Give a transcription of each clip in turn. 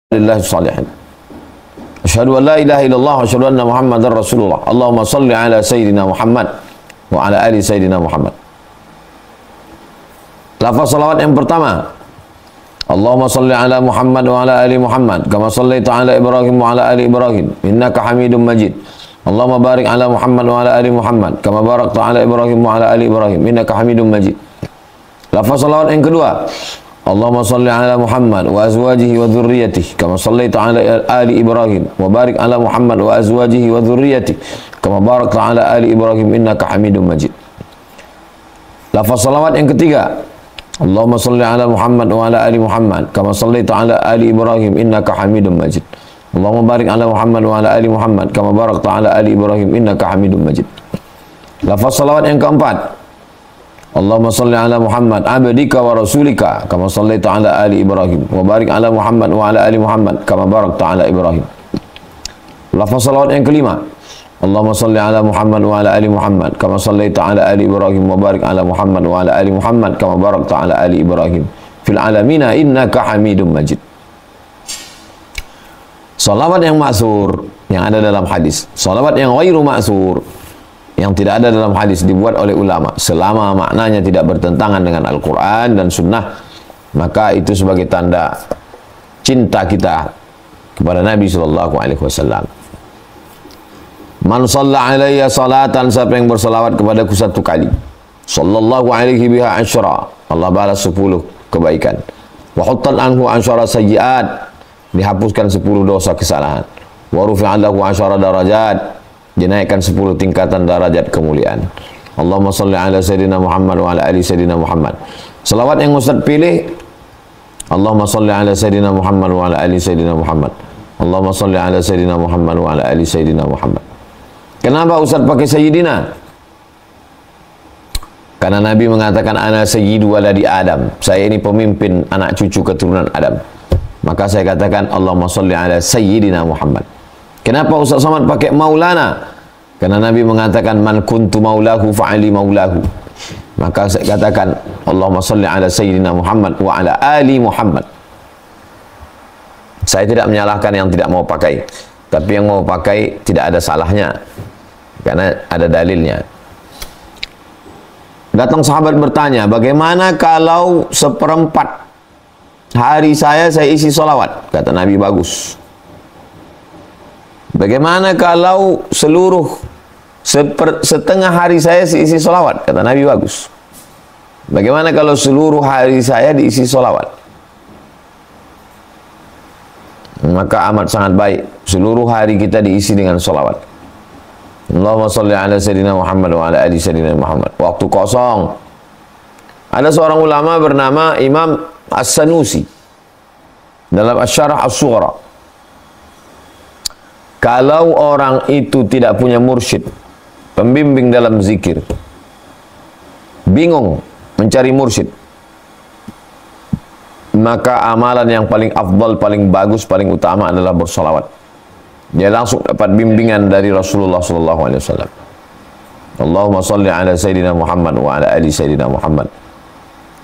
lillahi salihin. Asyhadu an la ilaha illallah wa asyhadu anna Muhammadar Rasulullah. Allahumma salli ala sayyidina Muhammad wa ala ali sayyidina Muhammad. Lafaz salawat yang pertama, Allahumma salli ala Muhammad wa ala ali Muhammad kama sallaita ala Ibrahim wa ala ali Ibrahim innaka Hamidum Majid. Allahumma barik ala Muhammad wa ala ali Muhammad kama barakta ala Ibrahim wa ala ali Ibrahim innaka Hamidum Majid. Lafaz salawat yang kedua, Allahumma salli ala Muhammad wa azwajihi wa dhurriyyatihi kama sallaita ala ali Ibrahim wa barik ala Muhammad wa azwajihi wa dhurriyyatihi kama barakta ala ali Ibrahim innaka Hamidum Majid. Lafaz salawat yang ketiga, Allahumma salli ala Muhammad wa ala ali Muhammad kama sallaita ala ali Ibrahim innaka Hamidum Majid. Allahumma barik ala Muhammad wa ala ali Muhammad kama barakta ala ali Ibrahim innaka Hamidum Majid. Lafaz salawat yang keempat, Allahumma salli ala Muhammad abdika wa rasulika kama sallaita ala ali Ibrahim wa barik ala Muhammad wa ala ali Muhammad kama barakta ala Ibrahim. Lafaz salawat yang kelima, Allahumma salli ala Muhammad wa ala ali Muhammad kama sallaita ala ali Ibrahim wa barik ala Muhammad wa ala ali Muhammad kama barakta ala ali Ibrahim fil alamina innaka Hamidum Majid. Salawat yang ma'sur yang ada dalam hadis, salawat yang ghairu ma'sur yang tidak ada dalam hadis dibuat oleh ulama selama maknanya tidak bertentangan dengan Al-Quran dan Sunnah, maka itu sebagai tanda cinta kita kepada Nabi SAW. Man shalla alayya salatan, siapa yang bersalawat kepadaku satu kali, sallallahu alaihi biha asyra, Allah balas 10 kebaikan. Wa huttat anhu asyra sayyiat, dihapuskan 10 dosa kesalahan. Wa rufi'a lahu asyra darajat, dinaikkan 10 tingkatan derajat kemuliaan. Allahumma salli ala sayyidina Muhammad wa ala ali sayyidina Muhammad. Salawat yang Ustaz pilih, Allahumma salli ala sayyidina Muhammad wa ala ali sayyidina Muhammad. Allahumma salli ala sayyidina Muhammad wa ala ali sayyidina Muhammad. Kenapa Ustaz pakai sayyidina? Karena Nabi mengatakan ana sayyidu waladi Adam, saya ini pemimpin anak cucu keturunan Adam. Maka saya katakan Allahumma salli ala sayyidina Muhammad. Kenapa Ustaz Somad pakai maulana? Karena Nabi mengatakan man kuntu maulahu fa'ali maulahu. Maka saya katakan Allahumma salli ala sayyidina Muhammad wa ala ali Muhammad. Saya tidak menyalahkan yang tidak mau pakai, tapi yang mau pakai tidak ada salahnya karena ada dalilnya. Datang sahabat bertanya, bagaimana kalau 1/4 hari saya isi solawat? Kata Nabi, bagus. Bagaimana kalau setengah hari saya isi solawat? Kata Nabi, bagus. Bagaimana kalau seluruh hari saya diisi solawat? Maka amat sangat baik seluruh hari kita diisi dengan solawat. Allahumma salli ala sayyidina Muhammad wa ala ali sayyidina Muhammad. Waktu kosong, ada seorang ulama bernama Imam As-Sanusi dalam Asy-Syarah As-Sughra. Kalau orang itu tidak punya mursyid, pembimbing dalam zikir, bingung mencari mursyid, maka amalan yang paling afdal, paling bagus, paling utama adalah bersolawat. Dia langsung dapat bimbingan dari Rasulullah SAW. Allahumma salli ala sayyidina Muhammad wa ala ali sayyidina Muhammad.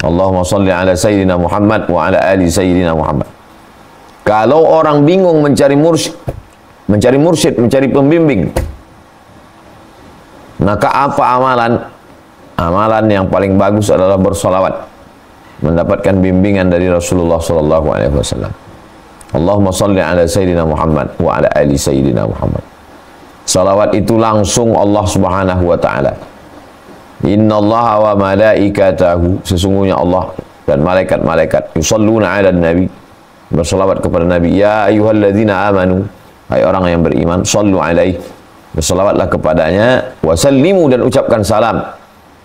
Allahumma salli ala sayyidina Muhammad wa ala ali sayyidina Muhammad. Kalau orang bingung mencari mursyid, mencari pembimbing, maka apa amalan? Amalan yang paling bagus adalah bersolawat, mendapatkan bimbingan dari Rasulullah SAW. Allahumma salli ala sayyidina Muhammad wa ala ali sayyidina Muhammad. Salawat itu langsung Allah Subhanahu wa ta'ala. Inna Allah wa malaikatahu, sesungguhnya Allah dan malaikat-malaikat, yusalluna ala nabi, bersalawat kepada Nabi. Ya ayyuhalladzina amanu, hai orang yang beriman, sallu alaihi, bersalawatlah kepadanya, wa sallimu, dan ucapkan salam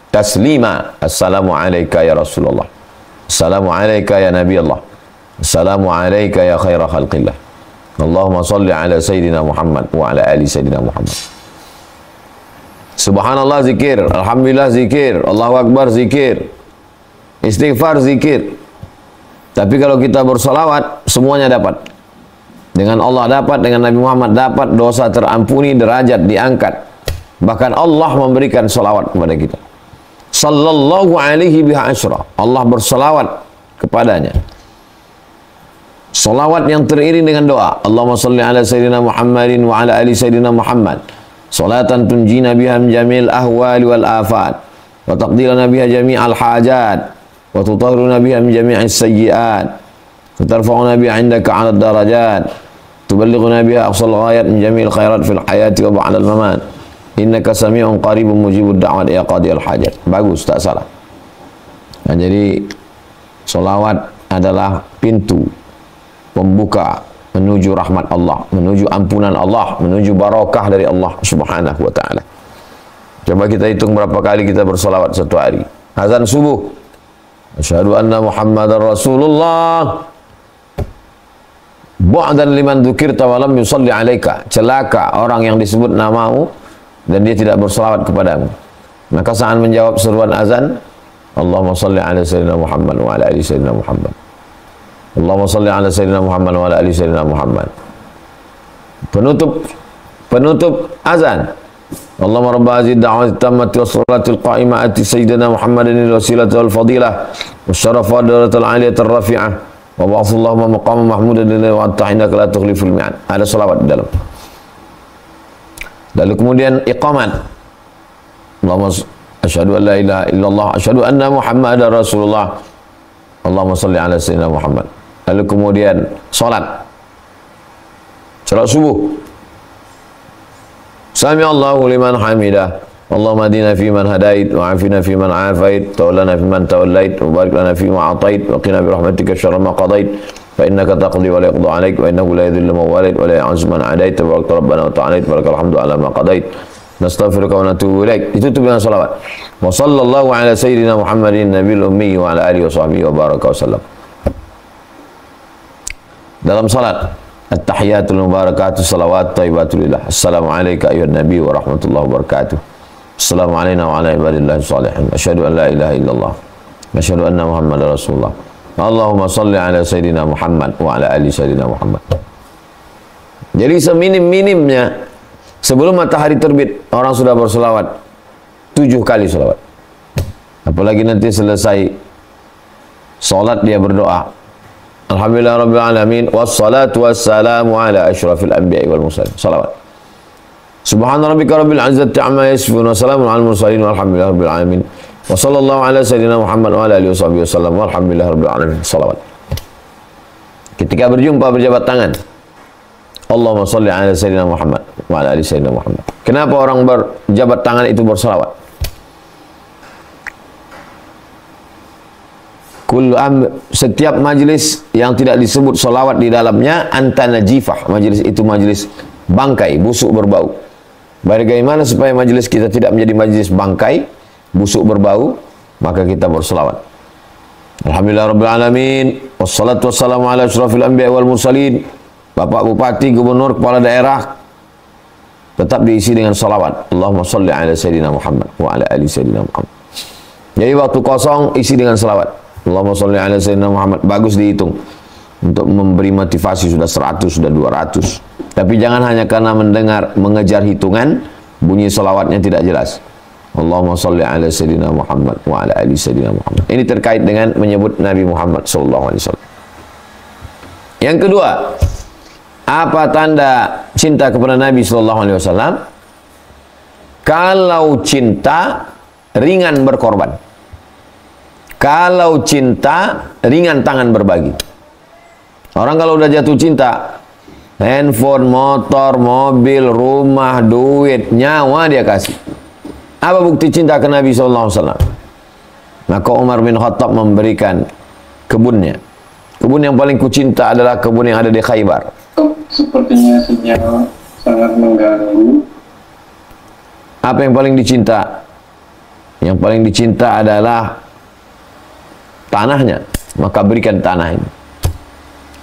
taslima. Assalamu alayka ya Rasulullah, assalamu alayka ya Nabi Allah, assalamu alayka ya khaira khalqillah. Allahumma salli ala sayyidina Muhammad wa ala ali sayyidina Muhammad. Subhanallah zikir, alhamdulillah zikir, Allahu akbar zikir, istighfar zikir. Tapi kalau kita bersolawat, semuanya dapat. Dengan Allah dapat, dengan Nabi Muhammad dapat, dosa terampuni, derajat diangkat. Bahkan Allah memberikan solawat kepada kita. Sallallahu alaihi biha asyra, Allah bersolawat kepadanya Salawat yang teriring dengan doa. Allahumma salli ala Sayyidina Muhammadin wa ala ali Sayyidina Muhammad. Salatan tunjina biha min jamil ahwali wal afat. Wa taqdirana biha jami'al hajat. Wa tutahhiruna biha min jami'is sayyi'at. Wa tarfa'una biha indaka 'ala darajat. Tuballighuna biha aqsal ghayat min jami'il khairat fil hayati wa ba'dal mamat. Innaka sami'un qaribun mujibud da'wat ya qadiyal hajat. Bagus, tak salah. Nah, jadi salawat adalah pintu pembuka menuju rahmat Allah, menuju ampunan Allah, menuju barakah dari Allah Subhanahu wa taala. Coba kita hitung berapa kali kita bersolawat satu hari. Azan subuh, asyhadu anna Muhammadar Rasulullah. Bu'dan liman dzukirta wa lam yusalli 'alaika. Celaka orang yang disebut namamu dan dia tidak bersolawat kepadamu. Maka saat menjawab seruan azan, Allahumma salli ala Sayyidina Muhammad wa ala ali Sayyidina Muhammad. Allahumma salli ala Sayyidina Muhammad wa ala ali Sayyidina Muhammad. Penutup azan. Allahumma rabba hadhihi ad-da'wati at-tammati was-salati al-qa'imati Sayyidina Muhammadin al-wasilati wal-fadilah wasyarafa ad-darajati al-'aliyati ar-rafi'ah wa ba'athu Allahumma maqaman mahmudan lillahi wa anta innaka la tukhliful mi'ad. Ada salawat di dalam. Lalu kemudian iqamat. Allahumma asyhadu an la ilaha illallah asyhadu anna Muhammadar Rasulullah. Allahumma salli ala Sayyidina Muhammad. Lalu kemudian salat subuh. Sami Allahu liman hamidah. Allahumma hadina fi man hadait wa afina fi man afait, tawallana fi man tawallait, wa barik lana fi ma atait, wa qina bi rahmatika syarra ma qadait. Fa innaka taqdi wa la yuqda 'alaik wa innahu la yadhillu man walait wa la yu'azzu man 'adait. Tabarakta rabbana wa ta'ala barakal hamdu ala ma qadait. Nastaghfiruka wa natubu ilaik. Itu tuh dengan salawat. Wa sallallahu ala sayyidina Muhammadin nabiyil ummi wa ala alihi wa sahbihi wa baraka wasallam. Dalam salat, at-tahiyatul mubarakatuh salawat thayyibatulillah. Assalamu alayka ayyuhan nabiy wa rahmatullahi wa barakatuh. Assalamu alayna wa ala ibadillahi shalihin. Asyhadu an la ilaha illallah. Asyhadu anna Muhammadar Rasulullah. Allahumma salli ala sayyidina Muhammad wa ala ali sayyidina Muhammad. Jadi seminim-minimnya sebelum matahari terbit, orang sudah berselawat 7 kali selawat. Apalagi nanti selesai salat dia berdoa. Alhamdulillah rabbil alamin wassalatu wassalamu ala asyrafil anbiya'i wal mursalin. Salawat. Subhana rabbika rabbil izzati amma yasifun wa salamun alal mursalin walhamdulillahi rabbil alamin. Wa sallallahu ala sayyidina Muhammad wa ala alihi wasallam walhamdulillahi rabbil alamin. Salawat. Ketika berjumpa berjabat tangan, Allahumma salli ala Sayyidina Muhammad wa ala ali Sayyidina Muhammad. Kenapa orang berjabat tangan itu bersalawat? Setiap majlis yang tidak disebut salawat di dalamnya anta najifah. Majlis itu majlis bangkai, busuk berbau. Bagaimana supaya majlis kita tidak menjadi majlis bangkai, busuk berbau? Maka kita bersalawat. Alhamdulillah rabbil alamin. Wassalatu wassalamu ala asyrafil anbiya'i wal mursalin. Bapak Bupati, Gubernur, Kepala Daerah tetap diisi dengan salawat. Allahumma salli ala Sayyidina Muhammad wa ala ali Sayyidina Muhammad. Jadi waktu kosong isi dengan salawat. Allahumma salli ala Sayyidina Muhammad. Bagus dihitung. Untuk memberi motivasi sudah 100, sudah 200. Tapi jangan hanya karena mengejar hitungan, bunyi salawatnya tidak jelas. Allahumma salli ala Sayyidina Muhammad wa ala ali Sayyidina Muhammad. Ini terkait dengan menyebut Nabi Muhammad sallallahu alaihi wasallam. Yang kedua, apa tanda cinta kepada Nabi sallallahu alaihi wasallam? Kalau cinta ringan berkorban. Kalau cinta ringan tangan berbagi. Orang kalau udah jatuh cinta, handphone, motor, mobil, rumah, duit, nyawa dia kasih. Apa bukti cinta ke Nabi sallallahu alaihi wasallam? Maka Umar bin Khattab memberikan kebunnya. Kebun yang paling kucinta adalah kebun yang ada di Khaybar. Sepertinya sinyal sangat mengganggu. Apa yang paling dicinta? Yang paling dicinta adalah tanahnya, maka berikan tanah ini.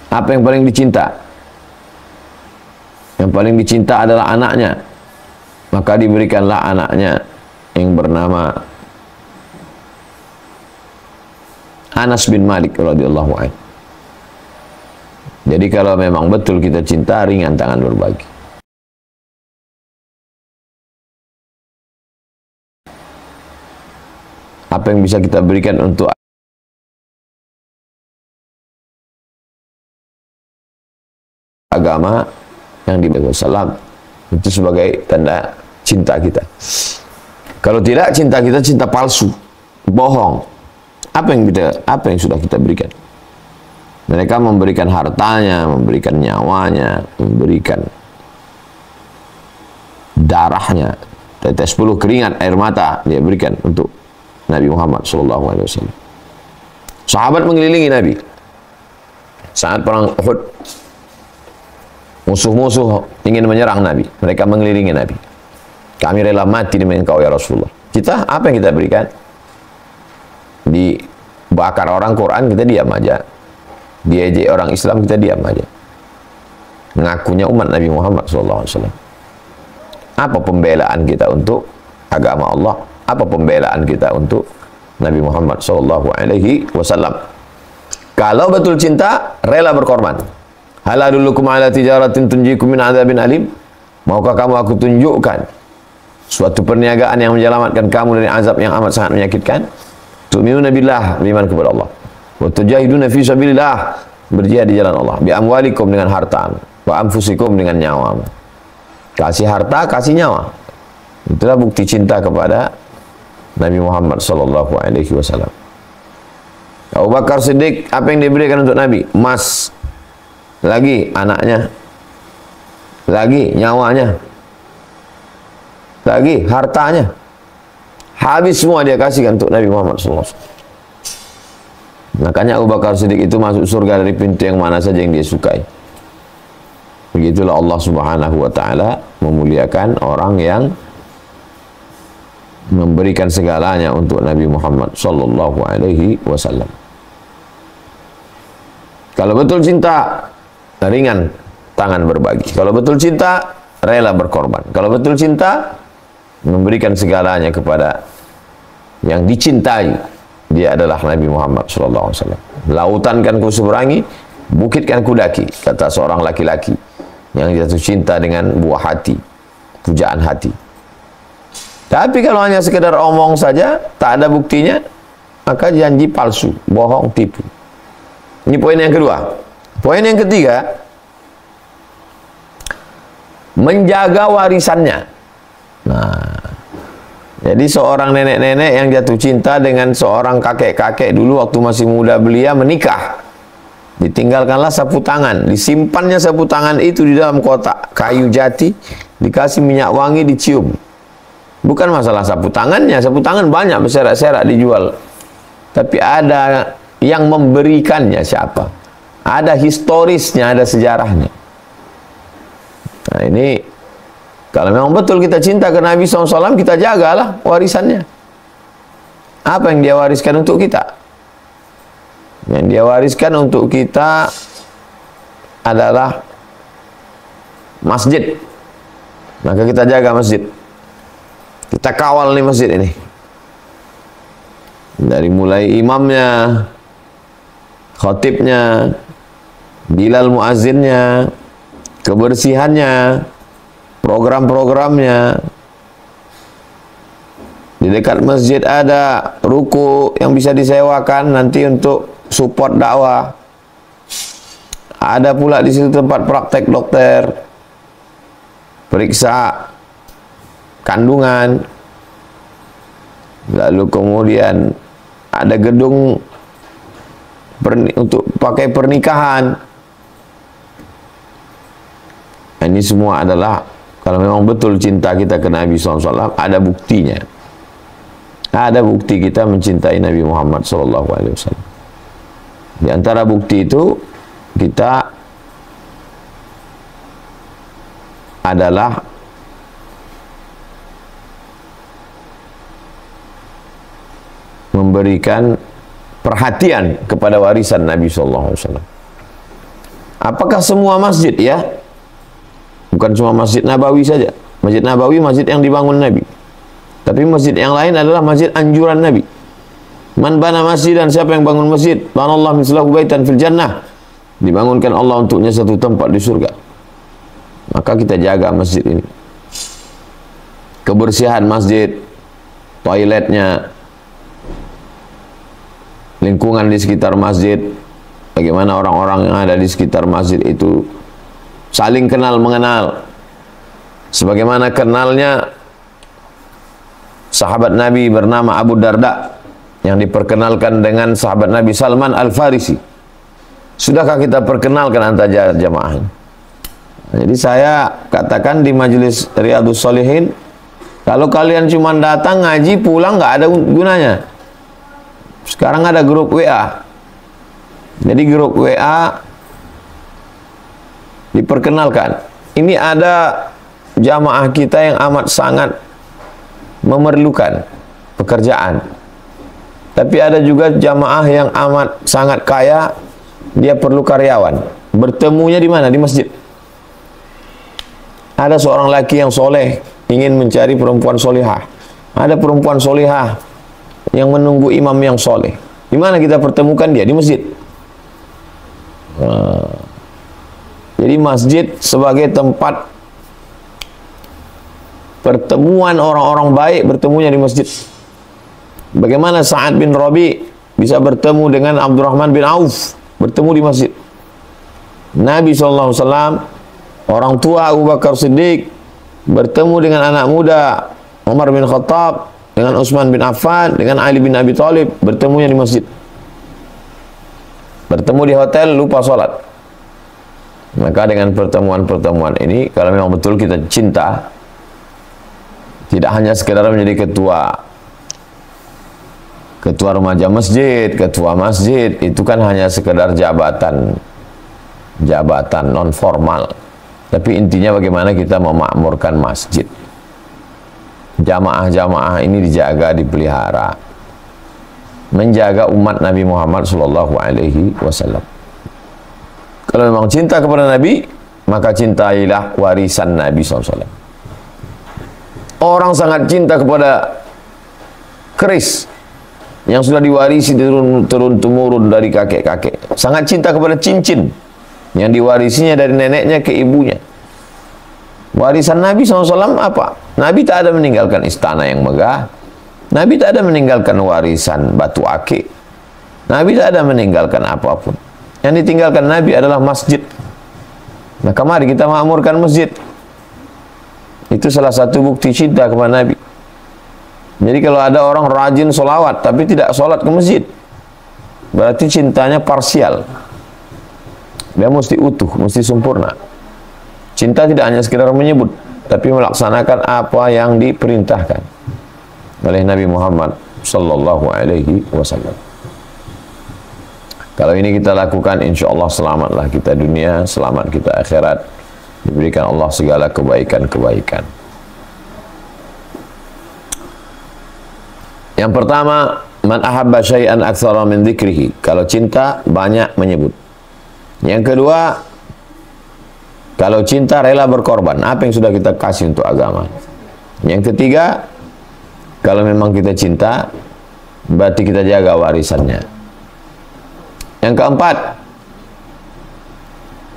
Apa yang paling dicinta? Yang paling dicinta adalah anaknya, maka diberikanlah anaknya yang bernama Anas bin Malik radhiyallahu anhu. Jadi kalau memang betul kita cinta, ringan tangan berbagi. Apa yang bisa kita berikan untuk agama yang dibawa Wasallam. Itu sebagai tanda cinta kita. Kalau tidak, cinta kita cinta palsu, bohong. Apa yang sudah kita berikan? Mereka memberikan hartanya, memberikan nyawanya, memberikan darahnya, tetes 10 keringat air mata dia berikan untuk Nabi Muhammad SAW. Sahabat mengelilingi Nabi saat perang Uhud. Musuh-musuh ingin menyerang Nabi, mereka mengelilingi Nabi. Kami rela mati demi engkau ya Rasulullah. Kita apa yang kita berikan? Dibakar orang Quran, kita diam aja. Diejek orang Islam, kita diam aja. Ngakunya umat Nabi Muhammad SAW. Apa pembelaan kita untuk agama Allah? Apa pembelaan kita untuk Nabi Muhammad SAW? Kalau betul cinta, rela berkorban. Hal adullukum ala tijaratin tunjikum min adzabin alim? Maukah kamu aku tunjukkan suatu perniagaan yang menyelamatkan kamu dari azab yang amat sangat menyakitkan? Tu'minuna billah, beriman kepada Allah. Wa tujahiduna fi sabilillah, berjihad di jalan Allah. Bi amwalikum, dengan harta. Wa anfusikum, dengan nyawa. Kasih harta, kasih nyawa. Itulah bukti cinta kepada Nabi Muhammad SAW. Abu Bakar Siddiq, apa yang diberikan untuk Nabi? Emas, lagi anaknya, lagi nyawanya, lagi hartanya. Habis semua dia kasihkan untuk Nabi Muhammad SAW. Makanya Abu Bakar Siddiq itu masuk surga dari pintu yang mana saja yang dia sukai. Begitulah Allah Subhanahu wa Ta'ala memuliakan orang yang memberikan segalanya untuk Nabi Muhammad sallallahu alaihi wasallam. Kalau betul cinta, ringan tangan berbagi. Kalau betul cinta, rela berkorban. Kalau betul cinta, memberikan segalanya kepada yang dicintai. Dia adalah Nabi Muhammad sallallahu alaihi wasallam. Lautan kan ku seberangi, bukit kan ku daki, kata seorang laki-laki yang jatuh cinta dengan buah hati, pujaan hati. Tapi kalau hanya sekedar omong saja, tak ada buktinya, maka janji palsu, bohong, tipu. Ini poin yang kedua. Poin yang ketiga, menjaga warisannya. Nah, jadi seorang nenek-nenek yang jatuh cinta dengan seorang kakek-kakek dulu waktu masih muda belia menikah. Ditinggalkanlah sapu tangan, disimpannya sapu tangan itu di dalam kotak kayu jati, dikasih minyak wangi, dicium. Bukan masalah sapu tangannya, sapu tangan banyak berserak-serak dijual. Tapi ada yang memberikannya siapa? Ada historisnya, ada sejarahnya. Nah ini, kalau memang betul kita cinta ke Nabi SAW, kita jagalah warisannya. Apa yang dia wariskan untuk kita? Yang dia wariskan untuk kita adalah masjid. Maka kita jaga masjid. Kita kawal nih masjid ini. Dari mulai imamnya, khatibnya, bilal muazzinnya, kebersihannya, program-programnya. Di dekat masjid ada ruku yang bisa disewakan nanti untuk support dakwah. Ada pula di situ tempat praktek dokter, periksa kandungan. Lalu kemudian ada gedung untuk pakai pernikahan. Ini semua adalah, kalau memang betul cinta kita ke Nabi SAW, ada buktinya. Ada bukti kita mencintai Nabi Muhammad SAW. Di antara bukti itu, kita adalah memberikan perhatian kepada warisan Nabi SAW. Apakah semua masjid? Ya, bukan cuma Masjid Nabawi saja. Masjid Nabawi masjid yang dibangun Nabi. Tapi masjid yang lain adalah masjid anjuran Nabi. Man bana masjid, dan siapa yang bangun masjid, banallahu mislahu baitan fil jannah, dibangunkan Allah untuknya satu tempat di surga. Maka kita jaga masjid ini. Kebersihan masjid, toiletnya, lingkungan di sekitar masjid, bagaimana orang-orang yang ada di sekitar masjid itu saling kenal mengenal. Sebagaimana kenalnya sahabat Nabi bernama Abu Darda yang diperkenalkan dengan sahabat Nabi Salman Al-Farisi. Sudahkah kita perkenalkan antara jamaah? Jadi saya katakan di majelis Riyadhus Shalihin, kalau kalian cuma datang ngaji pulang nggak ada gunanya. Sekarang ada grup WA. Jadi grup WA diperkenalkan. Ini ada jamaah kita yang amat sangat memerlukan pekerjaan. Tapi ada juga jamaah yang amat sangat kaya, dia perlu karyawan. Bertemunya di mana? Di masjid. Ada seorang laki yang soleh, ingin mencari perempuan solihah. Ada perempuan solihah yang menunggu imam yang soleh. Di mana kita pertemukan dia? Di masjid. Jadi masjid sebagai tempat pertemuan orang-orang baik, bertemunya di masjid. Bagaimana Sa'ad bin Rabi bisa bertemu dengan Abdurrahman bin Auf, bertemu di masjid. Nabi SAW, orang tua Abu Bakar Siddiq bertemu dengan anak muda Umar bin Khattab, dengan Utsman bin Affan, dengan Ali bin Abi Thalib, bertemunya di masjid. Bertemu di hotel, lupa sholat. Maka dengan pertemuan-pertemuan ini, kalau memang betul kita cinta, tidak hanya sekedar menjadi ketua remaja masjid, ketua masjid, itu kan hanya sekedar jabatan non formal. Tapi intinya bagaimana kita memakmurkan masjid. Jamaah-jamaah ini dijaga, dipelihara, menjaga umat Nabi Muhammad SAW. Kalau memang cinta kepada Nabi, maka cintailah warisan Nabi SAW. Orang sangat cinta kepada keris yang sudah diwarisi turun-temurun dari kakek-kakek. Sangat cinta kepada cincin yang diwarisinya dari neneknya ke ibunya. Warisan Nabi SAW apa? Nabi tak ada meninggalkan istana yang megah. Nabi tak ada meninggalkan warisan batu akik. Nabi tak ada meninggalkan apapun. Yang ditinggalkan Nabi adalah masjid. Maka mari kita makmurkan masjid. Itu salah satu bukti cinta kepada Nabi. Jadi kalau ada orang rajin solawat tapi tidak sholat ke masjid, berarti cintanya parsial. Dia mesti utuh, mesti sempurna. Cinta tidak hanya sekedar menyebut, tapi melaksanakan apa yang diperintahkan oleh Nabi Muhammad sallallahu alaihi wasallam. Kalau ini kita lakukan, insya Allah selamatlah kita dunia, selamat kita akhirat, diberikan Allah segala kebaikan-kebaikan. Yang pertama, man ahabba syai'an aktsara min dzikrihi. Kalau cinta banyak menyebut. Yang kedua, kalau cinta rela berkorban, apa yang sudah kita kasih untuk agama. Yang ketiga, kalau memang kita cinta, berarti kita jaga warisannya. Yang keempat,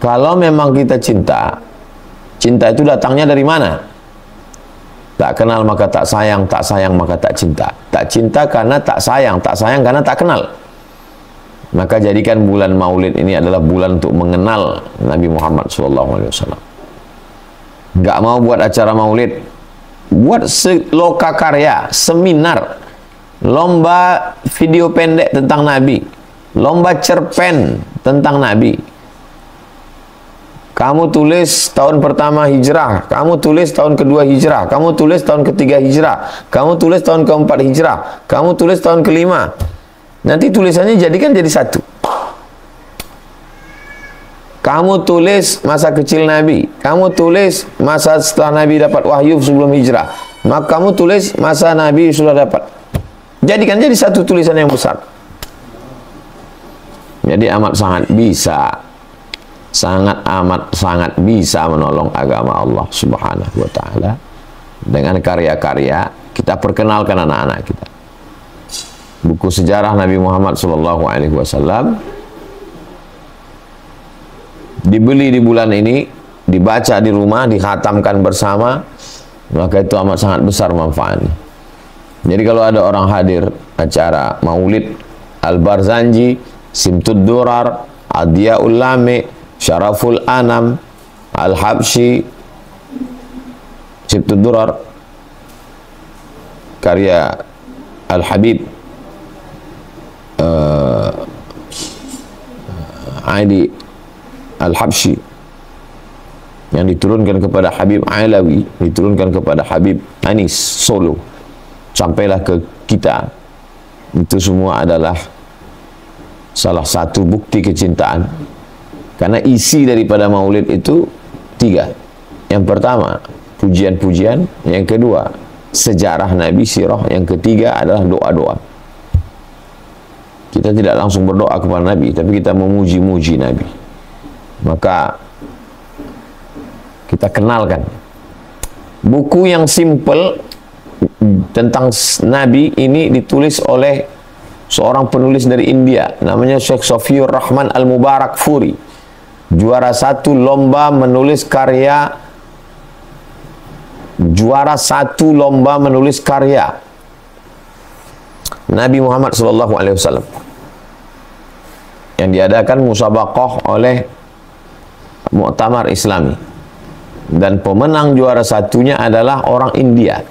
kalau memang kita cinta, cinta itu datangnya dari mana? Tak kenal maka tak sayang maka tak cinta. Tak cinta karena tak sayang karena tak kenal. Maka jadikan bulan Maulid ini adalah bulan untuk mengenal Nabi Muhammad SAW. Nggak mau buat acara Maulid, buat loka karya, seminar, lomba video pendek tentang Nabi, lomba cerpen tentang Nabi. Kamu tulis tahun pertama hijrah, kamu tulis tahun kedua hijrah, kamu tulis tahun ketiga hijrah, kamu tulis tahun keempat hijrah, kamu tulis tahun kelima. Nanti tulisannya jadikan jadi satu. Kamu tulis masa kecil Nabi, kamu tulis masa setelah Nabi dapat wahyu sebelum hijrah, maka kamu tulis masa Nabi sudah dapat. Jadikan jadi satu tulisan yang besar. Jadi amat sangat bisa, sangat bisa menolong agama Allah Subhanahu wa taala dengan karya-karya. Kita perkenalkan anak-anak kita. Buku sejarah Nabi Muhammad SAW dibeli di bulan ini, dibaca di rumah, dikhatamkan bersama, maka itu amat sangat besar manfaatnya. Jadi kalau ada orang hadir acara Maulid, Al-Barzanji, Simtud Durar, Adiyaul Lami, Syaraful Anam, Al-Habsyi, Sibtud Durar, karya Al-Habib Aidi Al-Habsyi, yang diturunkan kepada Habib Alawi, diturunkan kepada Habib Anis Solo, sampailah ke kita. Itu semua adalah salah satu bukti kecintaan. Karena isi daripada maulid itu 3. Yang pertama, pujian-pujian. Yang kedua, sejarah Nabi, sirah. Yang ketiga adalah doa-doa. Kita tidak langsung berdoa kepada Nabi, tapi kita memuji-muji Nabi. Maka kita kenalkan buku yang simple tentang Nabi ini, ditulis oleh seorang penulis dari India, namanya Syekh Sofiur Rahman Al-Mubarak Furi, juara 1 lomba menulis karya, juara 1 lomba menulis karya Nabi Muhammad SAW, yang diadakan musabaqah oleh Muktamar Islami, dan pemenang juara 1-nya adalah orang India.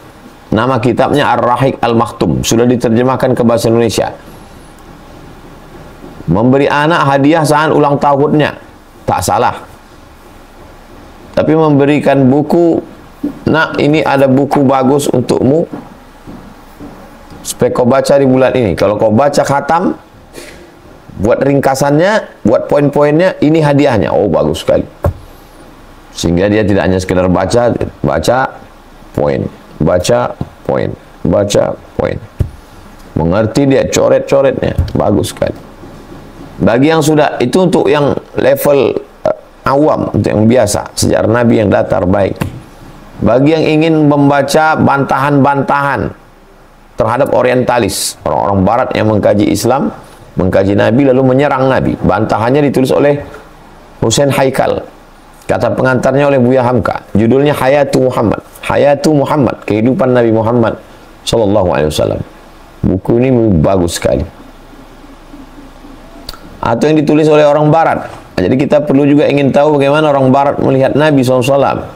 Nama kitabnya Ar-Rahiq Al-Maktum, sudah diterjemahkan ke bahasa Indonesia. Memberi anak hadiah saat ulang tahunnya, tak salah. Tapi memberikan buku, nak ini ada buku bagus untukmu, supaya kau baca di bulan ini. Kalau kau baca khatam, buat ringkasannya, buat poin-poinnya, ini hadiahnya. Oh, bagus sekali. Sehingga dia tidak hanya sekedar baca poin, baca poin, baca poin. Mengerti dia coret-coretnya, bagus sekali. Bagi yang sudah, itu untuk yang level awam, untuk yang biasa, sejarah Nabi yang datar, baik. Bagi yang ingin membaca bantahan-bantahan terhadap orientalis, orang-orang barat yang mengkaji Islam, mengkaji Nabi lalu menyerang Nabi, bantahannya ditulis oleh Hussein Haikal, kata pengantarnya oleh Buya Hamka, judulnya Hayatu Muhammad, Hayatu Muhammad, kehidupan Nabi Muhammad SAW. Buku ini bagus sekali. Atau yang ditulis oleh orang barat. Jadi kita perlu juga ingin tahu bagaimana orang barat melihat Nabi SAW.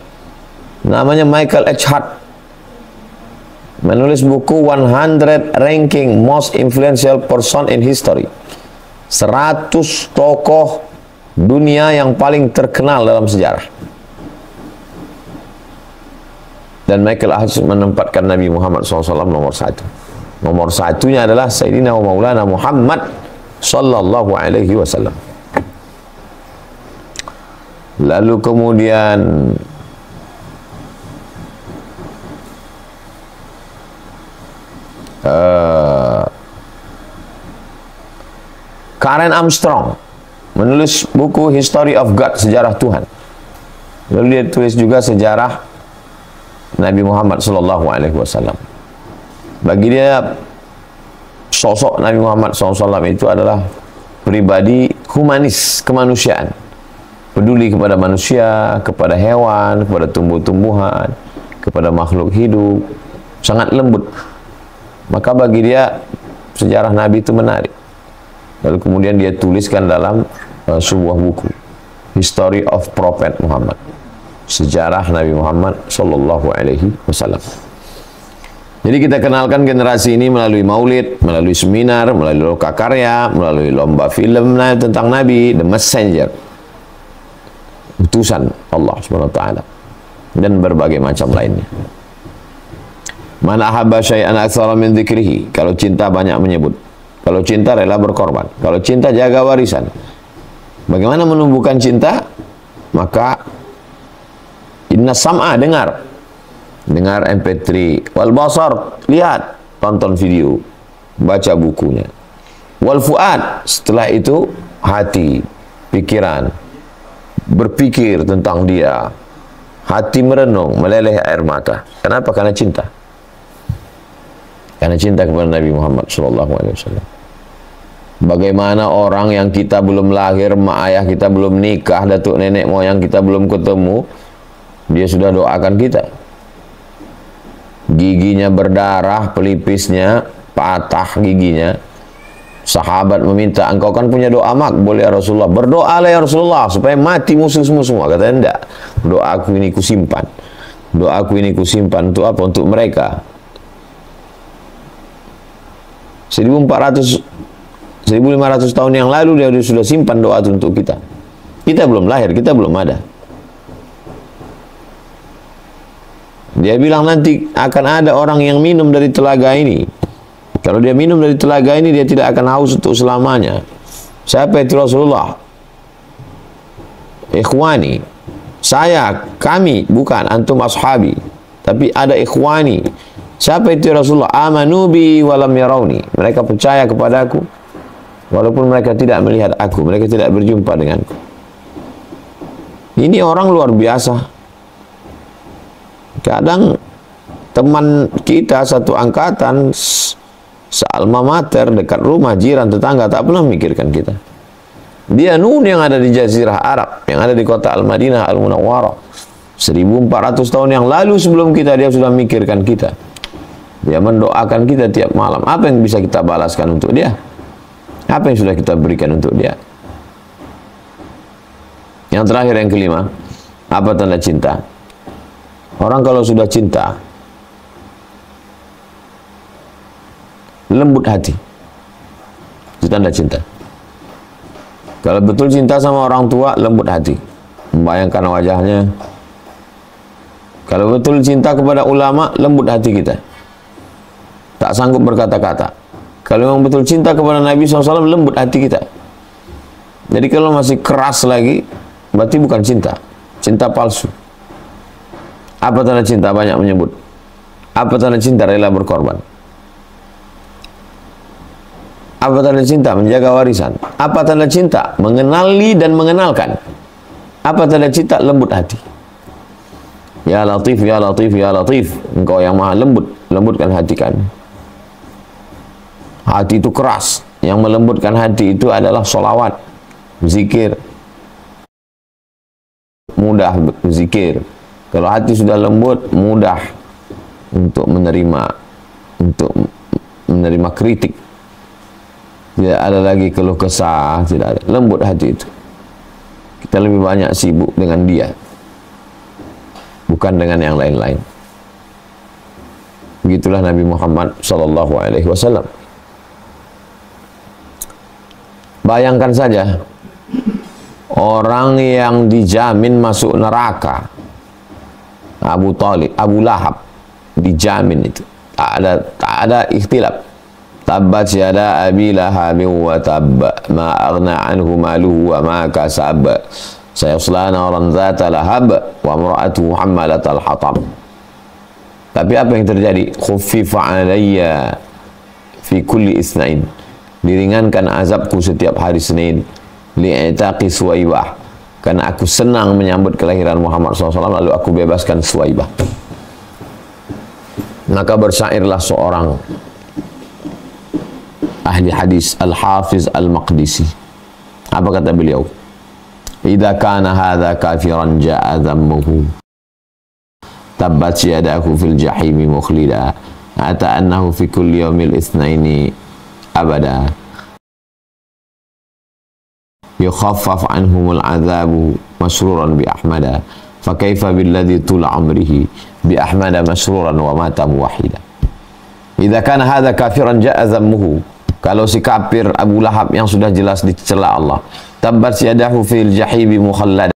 Namanya Michael H. Hart, menulis buku 100 Ranking Most Influential Person in History, 100 tokoh dunia yang paling terkenal dalam sejarah. Dan Michael H. menempatkan Nabi Muhammad SAW nomor 1. Nomor 1-nya adalah Sayyidina wa Maulana Muhammad Sallallahu Alaihi Wasallam. Lalu kemudian Karen Armstrong menulis buku History of God, sejarah Tuhan. Lalu dia tulis juga sejarah Nabi Muhammad Sallallahu Alaihi Wasallam. Bagi dia, sosok Nabi Muhammad SAW itu adalah pribadi humanis, kemanusiaan, peduli kepada manusia, kepada hewan, kepada tumbuh-tumbuhan, kepada makhluk hidup, sangat lembut. Maka bagi dia sejarah Nabi itu menarik. Lalu kemudian dia tuliskan dalam sebuah buku, History of Prophet Muhammad, sejarah Nabi Muhammad Sallallahu Alaihi Wasallam. Jadi kita kenalkan generasi ini melalui maulid, melalui seminar, melalui loka karya, melalui lomba film tentang Nabi, The Messenger, utusan Allah SWT, dan berbagai macam lainnya. Man ahabba syai'an aktsara min dzikrihi, kalau cinta banyak menyebut, kalau cinta rela berkorban, kalau cinta jaga warisan. Bagaimana menumbuhkan cinta? Maka inna sam'a, dengar MP3, wal basar, lihat, tonton video, baca bukunya, wal fuad, setelah itu hati, pikiran, berpikir tentang dia, hati merenung, meleleh air mata. Kenapa? Karena cinta. Karena cinta kepada Nabi Muhammad SAW. Bagaimana orang yang kita belum lahir, mak ayah kita belum nikah, datuk nenek moyang kita belum ketemu, dia sudah doakan kita. Giginya berdarah, pelipisnya patah giginya, Sahabat meminta, engkau kan punya doa makbul ya Rasulullah, berdoalah ya Rasulullah supaya mati musuh-musuh semua. Kata enggak, doaku ini kusimpan, doaku ini kusimpan untuk apa? Untuk mereka. 1400 1500 tahun yang lalu dia sudah simpan doa itu untuk kita. Kita belum lahir, kita belum ada. Dia bilang nanti akan ada orang yang minum dari telaga ini. Kalau dia minum dari telaga ini, dia tidak akan haus untuk selamanya. Siapa itu Rasulullah? Ikhwani. Saya, kami, bukan antum ashabi. Tapi ada ikhwani. Siapa itu Rasulullah? Amanu bi walam yarawni. Mereka percaya kepadaku walaupun mereka tidak melihat aku, mereka tidak berjumpa denganku. Ini orang luar biasa. Kadang teman kita satu angkatan, sealma mater, dekat rumah, jiran, tetangga, tak pernah memikirkan kita. Dia nun yang ada di Jazirah Arab, yang ada di kota Al-Madinah Al-Munawwarah, 1400 tahun yang lalu sebelum kita, dia sudah memikirkan kita. Dia mendoakan kita tiap malam. Apa yang bisa kita balaskan untuk dia? Apa yang sudah kita berikan untuk dia? Yang terakhir, yang kelima, apa tanda cinta? Orang kalau sudah cinta, lembut hati. Itu tanda cinta. Kalau betul cinta sama orang tua, lembut hati. Membayangkan wajahnya. Kalau betul cinta kepada ulama, lembut hati kita. Tak sanggup berkata-kata. Kalau memang betul cinta kepada Nabi SAW, lembut hati kita. Jadi kalau masih keras lagi, berarti bukan cinta. Cinta palsu. Apa tanda cinta? Banyak menyebut. Apa tanda cinta? Rela berkorban. Apa tanda cinta? Menjaga warisan. Apa tanda cinta? Mengenali dan mengenalkan. Apa tanda cinta? Lembut hati. Ya Latif, ya Latif, ya Latif. Engkau yang maha lembut, lembutkan hati kami. Hati itu keras. Yang melembutkan hati itu adalah sholawat, zikir. Mudah zikir. Kalau hati sudah lembut, mudah untuk menerima kritik. Tidak ada lagi keluh kesah, tidak ada. Lembut hati itu. Kita lebih banyak sibuk dengan dia, bukan dengan yang lain-lain. Begitulah Nabi Muhammad SAW. Bayangkan saja orang yang dijamin masuk neraka, Abu Talib, Abu Lahab, dijamin itu. Tak ada ikhtilaf. Tabbat yada abi lahabin wa tabba ma aghna anhu maluhu wa ma kasab sayasla naran dzata lahab wa imra'atuhu hammalatal hatab. Tapi apa yang terjadi? Khuffifa alayya fi kulli isnain. Diringankan azabku setiap hari Senin. Li'itaqi Suwaibah. Karena aku senang menyambut kelahiran Muhammad SAW, lalu aku bebaskan Suwaibah. Maka bersyairlah seorang ahli hadis, Al-Hafiz Al-Maqdisi. Apa kata beliau? Idza kana hadza kafiran ja'a dhammuhu tabbat yadahu fil jahimi mukhlida ata annahu fi kulli yawmil itsnaini abada yukhaffaf anhumul adzabu masruran bi ahmada fa kaifa billadzi tula amrihi bi ahmada masruran wa mata muwahhida. Idza kana hadza kafiran ja'a dhammuhu. Kalau si kafir Abu Lahab yang sudah jelas dicela Allah, tabbat yadahu fil jahimi mukhallada,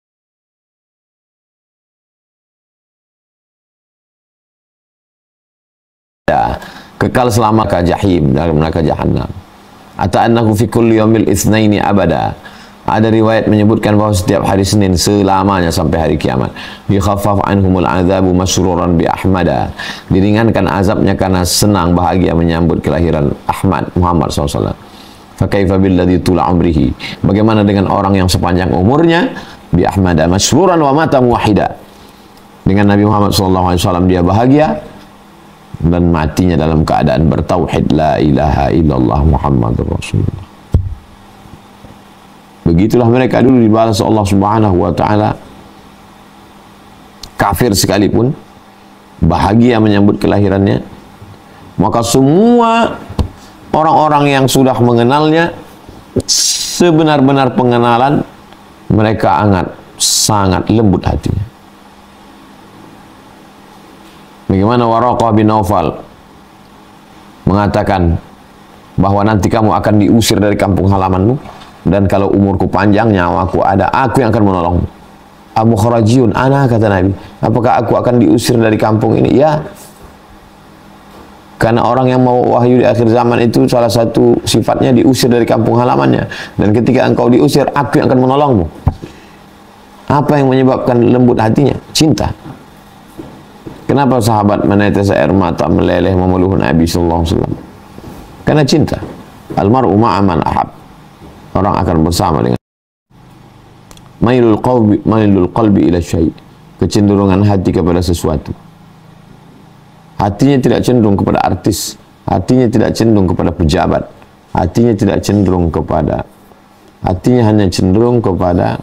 kekal selama ke jahim, dalam neraka jahanam. Ata annahu fi kulli yawmil itsnaini abada. Ada riwayat menyebutkan bahwa setiap hari Senin selamanya sampai hari kiamat. Yukhaffaf anhumul azabu masruran bi ahmada. Diringankan azabnya karena senang bahagia menyambut kelahiran Ahmad Muhammad SAW. Fa kaifa billadzi tula umrihi. Bagaimana dengan orang yang sepanjang umurnya bi ahmada masruran wa mata muwahhida. Dengan Nabi Muhammad SAW dia bahagia dan matinya dalam keadaan bertauhid, la ilaha illallah Muhammadur Rasulullah. Begitulah mereka dulu dibalas Allah Subhanahu wa taala. Kafir sekalipun bahagia menyambut kelahirannya. Maka semua orang-orang yang sudah mengenalnya sebenar-benar pengenalan, mereka sangat lembut hatinya. Bagaimana Waraqah bin Naufal mengatakan bahwa nanti kamu akan diusir dari kampung halamanmu, dan kalau umurku panjang, nyawaku ada, aku yang akan menolongmu. Amukhrajiyun ana, kata Nabi, apakah aku akan diusir dari kampung ini? Ya, karena orang yang mau wahyu di akhir zaman itu salah satu sifatnya diusir dari kampung halamannya, dan ketika engkau diusir, aku yang akan menolongmu. Apa yang menyebabkan lembut hatinya? Cinta. Kenapa sahabat menetes air mata meleleh memeluk Nabi sallallahu alaihi wasallam? Karena cinta. Almar'u ma'a man ahab. Orang akan bersama dengan. Mailul qalbi ila syai'. Kecenderungan hati kepada sesuatu. Hatinya tidak cenderung kepada artis, hatinya tidak cenderung kepada pejabat, hatinya tidak cenderung kepada, hatinya hanya cenderung kepada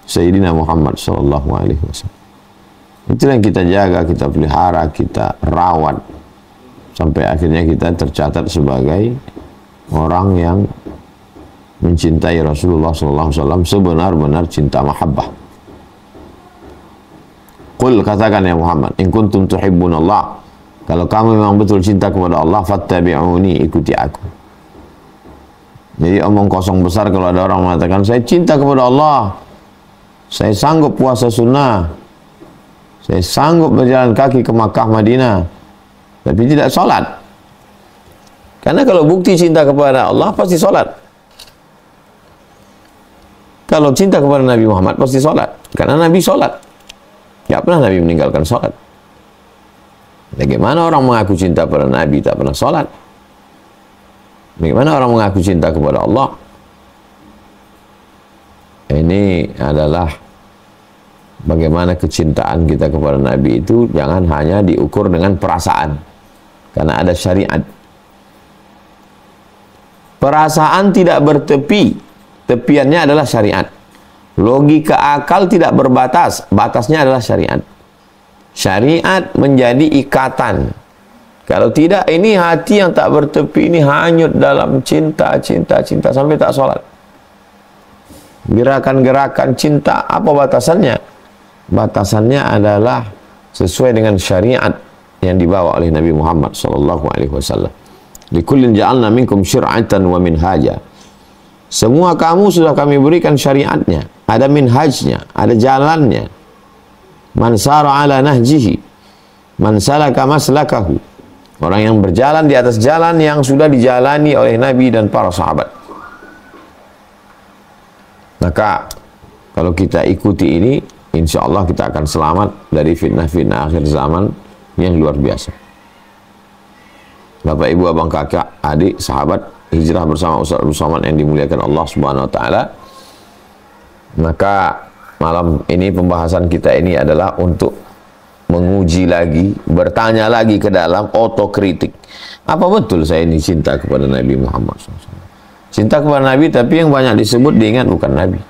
Sayyidina Muhammad sallallahu alaihi wasallam. Itulah yang kita jaga, kita pelihara, kita rawat, sampai akhirnya kita tercatat sebagai orang yang mencintai Rasulullah sallallahu alaihi wasallam sebenar-benar cinta mahabbah. Qul, katakan ya Muhammad, in kuntum tuhibbunallah, kalau kamu memang betul cinta kepada Allah, fattabi'uni, ikuti aku. Jadi omong kosong besar kalau ada orang mengatakan saya cinta kepada Allah, saya sanggup puasa sunnah, saya sanggup berjalan kaki ke Makkah Madinah, tapi tidak sholat. Karena kalau bukti cinta kepada Allah pasti sholat. Kalau cinta kepada Nabi Muhammad pasti sholat, karena Nabi sholat. Tidak pernah Nabi meninggalkan sholat. Bagaimana orang mengaku cinta kepada Nabi tak pernah sholat? Bagaimana orang mengaku cinta kepada Allah? Ini adalah bagaimana kecintaan kita kepada Nabi itu jangan hanya diukur dengan perasaan, karena ada syariat. Perasaan tidak bertepi, tepiannya adalah syariat. Logika akal tidak berbatas, batasnya adalah syariat. Syariat menjadi ikatan. Kalau tidak, ini hati yang tak bertepi ini hanyut dalam cinta sampai tak sholat. Gerakan-gerakan cinta, apa batasannya? Batasannya adalah sesuai dengan syariat yang dibawa oleh Nabi Muhammad SAW. Likullin ja'alna minkum syir'atan wa minhaja. Semua kamu sudah kami berikan syariatnya, ada minhajnya, ada jalannya. Man sara ala nahjihi, man salaka maslakahu. Orang yang berjalan di atas jalan yang sudah dijalani oleh Nabi dan para sahabat. Maka kalau kita ikuti ini, insya Allah kita akan selamat dari fitnah-fitnah akhir zaman yang luar biasa. Bapak, Ibu, abang, kakak, adik, sahabat hijrah bersama Ustaz Abdul Somad yang dimuliakan Allah Subhanahu wa taala. Maka malam ini pembahasan kita ini adalah untuk menguji lagi, bertanya lagi ke dalam otokritik. Apa betul saya ini cinta kepada Nabi Muhammad SAW? Cinta kepada Nabi tapi yang banyak disebut diingat bukan Nabi.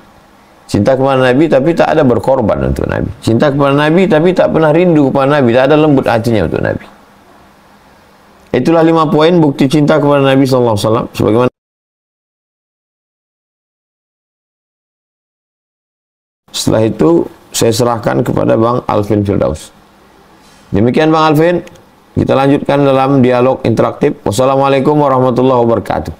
Cinta kepada Nabi tapi tak ada berkorban untuk Nabi. Cinta kepada Nabi tapi tak pernah rindu kepada Nabi, tak ada lembut hatinya untuk Nabi. Itulah 5 poin bukti cinta kepada Nabi SAW. Sebagaimana setelah itu saya serahkan kepada Bang Alvin Firdaus. Demikian Bang Alvin, kita lanjutkan dalam dialog interaktif. Wassalamualaikum warahmatullahi wabarakatuh.